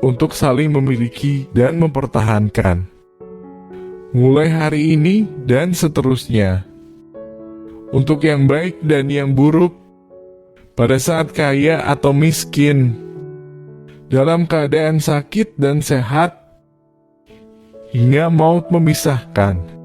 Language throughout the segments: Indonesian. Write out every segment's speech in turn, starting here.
untuk saling memiliki dan mempertahankan. Mulai hari ini dan seterusnya. Untuk yang baik dan yang buruk, pada saat kaya atau miskin, dalam keadaan sakit dan sehat, hingga maut memisahkan.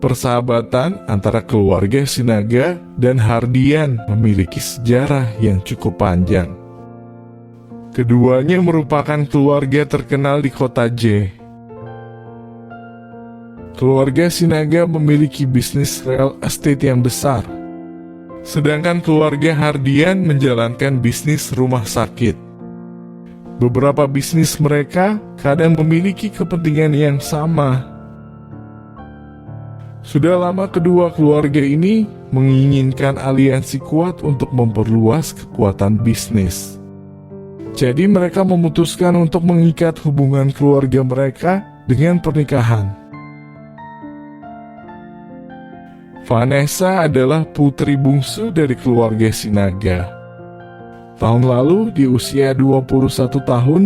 Persahabatan antara keluarga Sinaga dan Hardian memiliki sejarah yang cukup panjang. Keduanya merupakan keluarga terkenal di kota J. Keluarga Sinaga memiliki bisnis real estate yang besar, sedangkan keluarga Hardian menjalankan bisnis rumah sakit. Beberapa bisnis mereka kadang memiliki kepentingan yang sama. Sudah lama kedua keluarga ini menginginkan aliansi kuat untuk memperluas kekuatan bisnis. Jadi mereka memutuskan untuk mengikat hubungan keluarga mereka dengan pernikahan. Vanessa adalah putri bungsu dari keluarga Sinaga. Tahun lalu di usia 21 tahun,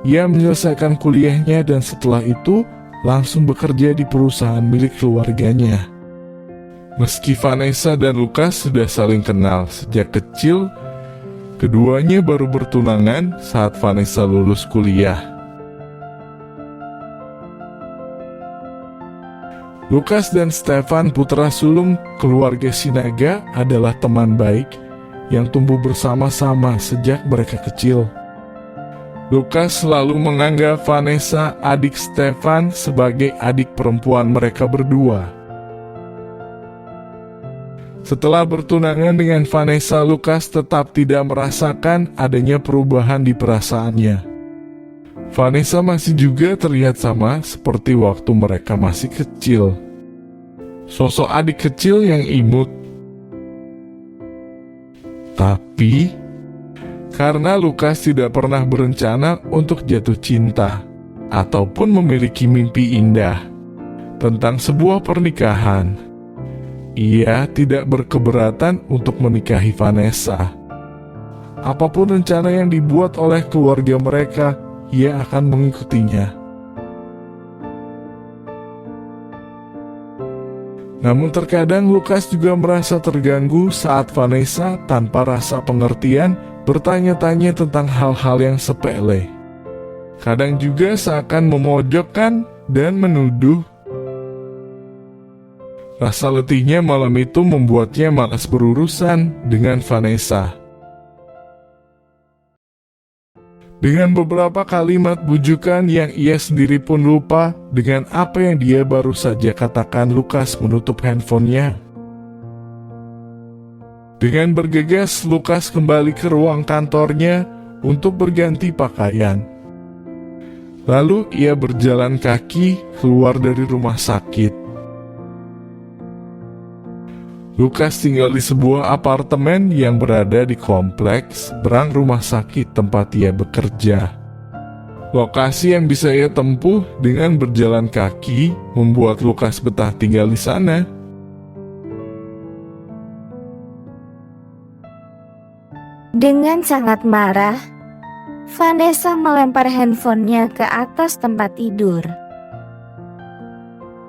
ia menyelesaikan kuliahnya dan setelah itu langsung bekerja di perusahaan milik keluarganya. Meski Vanessa dan Lukas sudah saling kenal sejak kecil, keduanya baru bertunangan saat Vanessa lulus kuliah. Lukas dan Stefan, putra sulung keluarga Sinaga, adalah teman baik yang tumbuh bersama-sama sejak mereka kecil. Lukas selalu menganggap Vanessa, adik Stefan, sebagai adik perempuan mereka berdua. Setelah bertunangan dengan Vanessa, Lukas tetap tidak merasakan adanya perubahan di perasaannya. Vanessa masih juga terlihat sama seperti waktu mereka masih kecil. Sosok adik kecil yang imut. Tapi karena Lukas tidak pernah berencana untuk jatuh cinta ataupun memiliki mimpi indah tentang sebuah pernikahan, ia tidak berkeberatan untuk menikahi Vanessa. Apapun rencana yang dibuat oleh keluarga mereka, ia akan mengikutinya. Namun terkadang Lukas juga merasa terganggu saat Vanessa tanpa rasa pengertian bertanya-tanya tentang hal-hal yang sepele. Kadang juga seakan memojokkan dan menuduh. Rasa letihnya malam itu membuatnya malas berurusan dengan Vanessa. Dengan beberapa kalimat bujukan yang ia sendiri pun lupa dengan apa yang dia baru saja katakan, Lukas menutup handphonenya. Dengan bergegas, Lukas kembali ke ruang kantornya untuk berganti pakaian. Lalu ia berjalan kaki keluar dari rumah sakit. Lukas tinggal di sebuah apartemen yang berada di kompleks berang rumah sakit tempat ia bekerja. Lokasi yang bisa ia tempuh dengan berjalan kaki membuat Lukas betah tinggal di sana. Dengan sangat marah, Vanessa melempar handphonenya ke atas tempat tidur.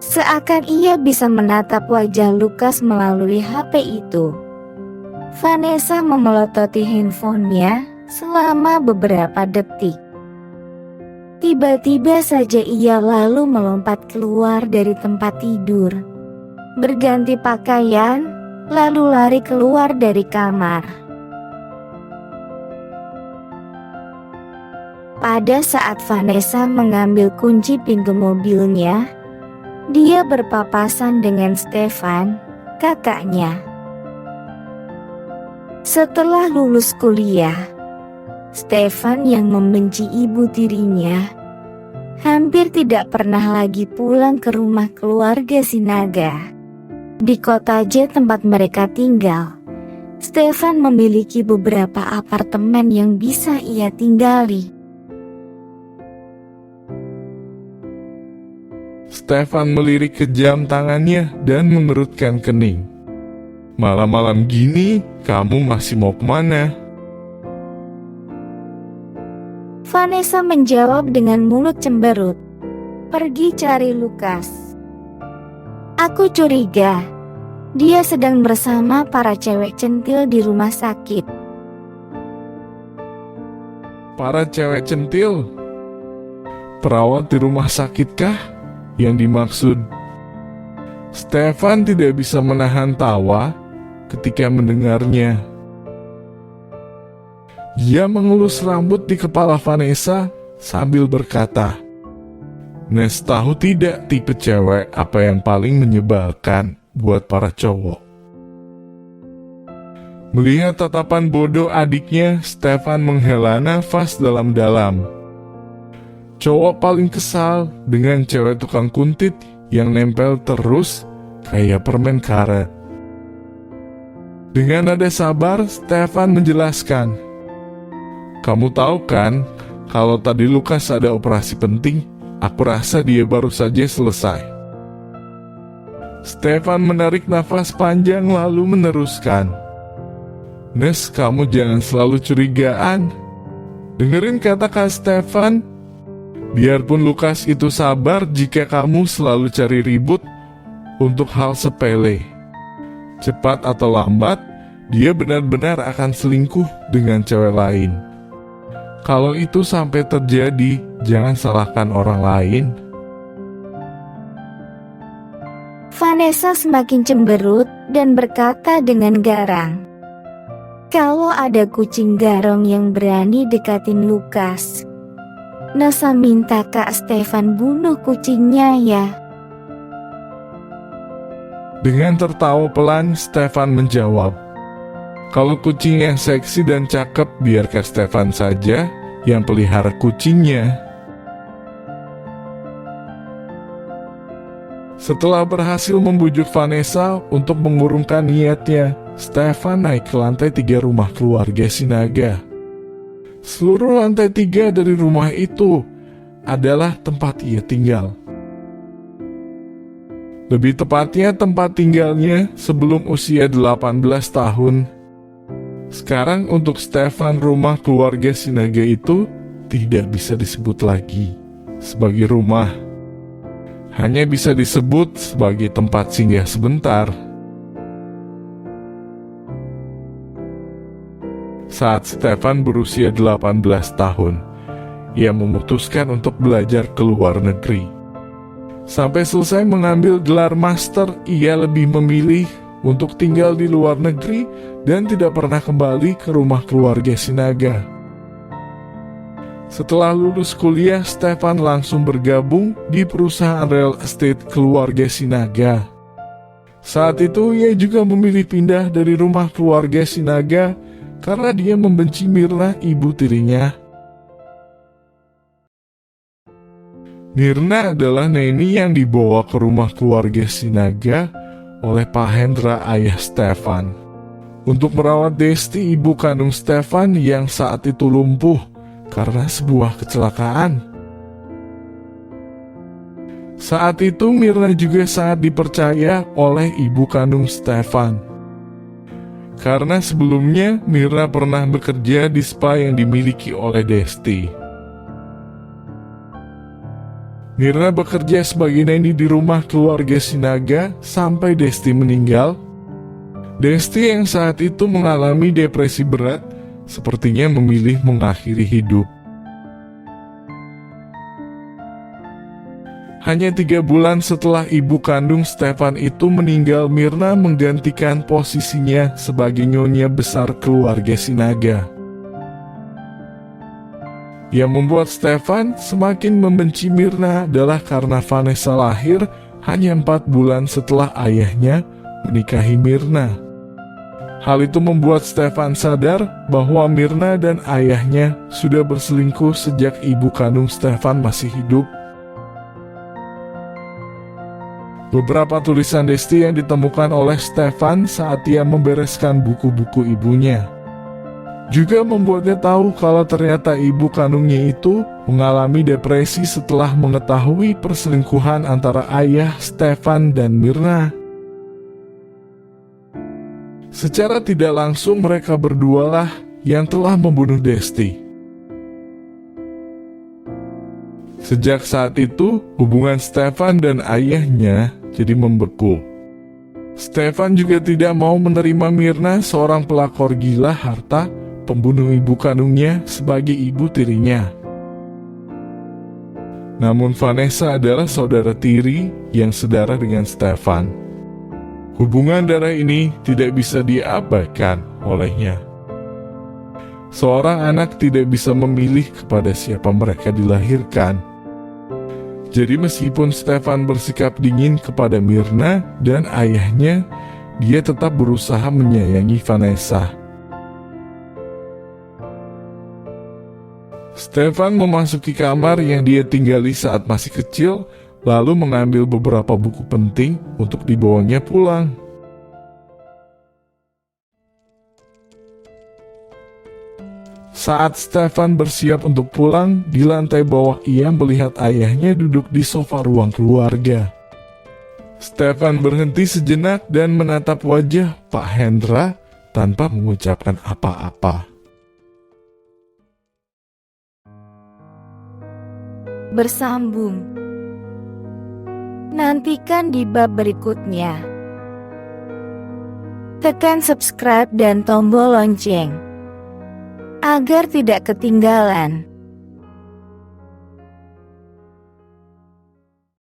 Seakan ia bisa menatap wajah Lukas melalui HP itu. Vanessa memelototi handphonenya selama beberapa detik. Tiba-tiba saja ia lalu melompat keluar dari tempat tidur, berganti pakaian, lalu lari keluar dari kamar. Pada saat Vanessa mengambil kunci pintu mobilnya, dia berpapasan dengan Stefan, kakaknya. Setelah lulus kuliah, Stefan yang membenci ibu tirinya hampir tidak pernah lagi pulang ke rumah keluarga Sinaga. Di kota J tempat mereka tinggal, Stefan memiliki beberapa apartemen yang bisa ia tinggali. Stefan melirik kejam tangannya dan mengerutkan kening. Malam-malam gini, kamu masih mau kemana? Vanessa menjawab dengan mulut cemberut. Pergi cari Lukas. Aku curiga dia sedang bersama para cewek centil di rumah sakit. Para cewek centil? Perawat di rumah sakit kah yang dimaksud? Stefan tidak bisa menahan tawa ketika mendengarnya. Dia mengelus rambut di kepala Vanessa sambil berkata, "Nes tahu tidak tipe cewek apa yang paling menyebalkan buat para cowok?" Melihat tatapan bodoh adiknya, Stefan menghela nafas dalam-dalam. Cowok paling kesal dengan cewek tukang kuntit yang nempel terus kayak permen karet. Dengan nada sabar, Stefan menjelaskan, "Kamu tahu kan, kalau tadi Lukas ada operasi penting, aku rasa dia baru saja selesai." Stefan menarik nafas panjang lalu meneruskan, "Nes, kamu jangan selalu curigaan. Dengerin kata Kak Stefan, biarpun Lukas itu sabar jika kamu selalu cari ribut untuk hal sepele. Cepat atau lambat, dia benar-benar akan selingkuh dengan cewek lain. Kalau itu sampai terjadi, jangan salahkan orang lain." Vanessa semakin cemberut dan berkata dengan garang, "Kalau ada kucing garong yang berani dekatin Lukas, Nesa minta Kak Stefan bunuh kucingnya ya." Dengan tertawa pelan, Stefan menjawab, "Kalau kucing yang seksi dan cakep, biar Kak Stefan saja yang pelihara kucingnya." Setelah berhasil membujuk Vanessa untuk mengurungkan niatnya, Stefan naik ke lantai 3 rumah keluarga Sinaga. Seluruh lantai 3 dari rumah itu adalah tempat ia tinggal. Lebih tepatnya tempat tinggalnya sebelum usia 18 tahun. Sekarang untuk Stefan, rumah keluarga Sinaga itu tidak bisa disebut lagi sebagai rumah. Hanya bisa disebut sebagai tempat singgah sebentar. Saat Stefan berusia 18 tahun, ia memutuskan untuk belajar ke luar negeri. Sampai selesai mengambil gelar master, ia lebih memilih untuk tinggal di luar negeri dan tidak pernah kembali ke rumah keluarga Sinaga. Setelah lulus kuliah, Stefan langsung bergabung di perusahaan real estate keluarga Sinaga. Saat itu ia juga memilih pindah dari rumah keluarga Sinaga karena dia membenci Mirna, ibu tirinya. Mirna adalah neni yang dibawa ke rumah keluarga Sinaga oleh Pak Hendra, ayah Stefan, untuk merawat Desti, ibu kandung Stefan yang saat itu lumpuh karena sebuah kecelakaan. Saat itu Mirna juga sangat dipercaya oleh ibu kandung Stefan, karena sebelumnya Mirna pernah bekerja di spa yang dimiliki oleh Desti. Mirna bekerja sebagai neni di rumah keluarga Sinaga sampai Desti meninggal. Desti yang saat itu mengalami depresi berat sepertinya memilih mengakhiri hidup. Hanya 3 bulan setelah ibu kandung Stefan itu meninggal, Mirna menggantikan posisinya sebagai nyonya besar keluarga Sinaga. Yang membuat Stefan semakin membenci Mirna adalah karena Vanessa lahir hanya 4 bulan setelah ayahnya menikahi Mirna. Hal itu membuat Stefan sadar bahwa Mirna dan ayahnya sudah berselingkuh sejak ibu kandung Stefan masih hidup. Beberapa tulisan Desti yang ditemukan oleh Stefan saat ia membereskan buku-buku ibunya. Juga membuatnya tahu kalau ternyata ibu kandungnya itu mengalami depresi setelah mengetahui perselingkuhan antara ayah Stefan dan Mirna. Secara tidak langsung mereka berdualah yang telah membunuh Desti. Sejak saat itu, hubungan Stefan dan ayahnya jadi membeku. Stefan juga tidak mau menerima Mirna, seorang pelakor gila harta, pembunuh ibu kandungnya, sebagai ibu tirinya. Namun Vanessa adalah saudara tiri yang sedara dengan Stefan. Hubungan darah ini tidak bisa diabaikan olehnya. Seorang anak tidak bisa memilih kepada siapa mereka dilahirkan. Jadi meskipun Stefan bersikap dingin kepada Mirna dan ayahnya, dia tetap berusaha menyayangi Vanessa. Stefan memasuki kamar yang dia tinggali saat masih kecil, lalu mengambil beberapa buku penting untuk dibawanya pulang. Saat Stefan bersiap untuk pulang, di lantai bawah ia melihat ayahnya duduk di sofa ruang keluarga. Stefan berhenti sejenak dan menatap wajah Pak Hendra tanpa mengucapkan apa-apa. Bersambung. Nantikan di bab berikutnya. Tekan subscribe dan tombol lonceng agar tidak ketinggalan